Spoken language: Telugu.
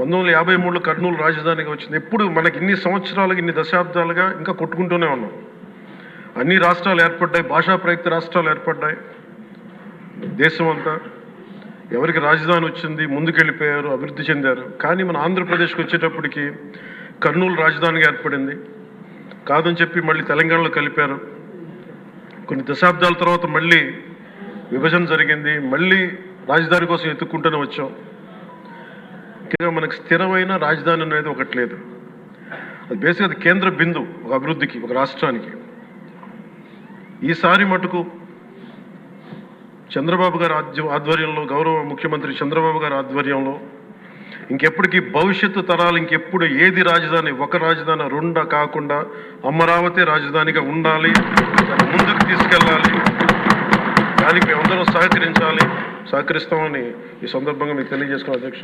1953లో కర్నూలు రాజధానిగా వచ్చింది. ఎప్పుడు మనకి ఇన్ని సంవత్సరాలుగా ఇన్ని దశాబ్దాలుగా ఇంకా కొట్టుకుంటూనే ఉన్నాం. అన్ని రాష్ట్రాలు ఏర్పడ్డాయి, భాషా ప్రయుక్త రాష్ట్రాలు ఏర్పడ్డాయి. దేశం అంతా ఎవరికి రాజధాని వచ్చింది ముందుకెళ్ళిపోయారు, అభివృద్ధి చెందారు. కానీ మన ఆంధ్రప్రదేశ్కి వచ్చేటప్పటికి కర్నూలు రాజధానిగా ఏర్పడింది. కాదని చెప్పి మళ్ళీ తెలంగాణలో కలిపారు. కొన్ని దశాబ్దాల తర్వాత మళ్ళీ విభజన జరిగింది. మళ్ళీ రాజధాని కోసం ఎత్తుక్కుంటూనే వచ్చాం. ముఖ్యంగా మనకు స్థిరమైన రాజధాని అనేది ఒకటి లేదు. అది బేసిక్గా అది కేంద్ర బిందువు ఒక అభివృద్ధికి, ఒక రాష్ట్రానికి. ఈసారి మటుకు చంద్రబాబు గారి ఆధ్వర్యంలో, గౌరవ ముఖ్యమంత్రి చంద్రబాబు గారి ఆధ్వర్యంలో ఇంకెప్పటికీ భవిష్యత్తు తరాలు ఇంకెప్పుడు ఏది రాజధాని, ఒక రాజధాని రెండా కాకుండా అమరావతి రాజధానిగా ఉండాలి, ముందుకు తీసుకెళ్ళాలి. దానికి మేమందరం సహకరించాలి, సహకరిస్తామని ఈ సందర్భంగా మీకు తెలియజేసుకున్నాం అధ్యక్ష.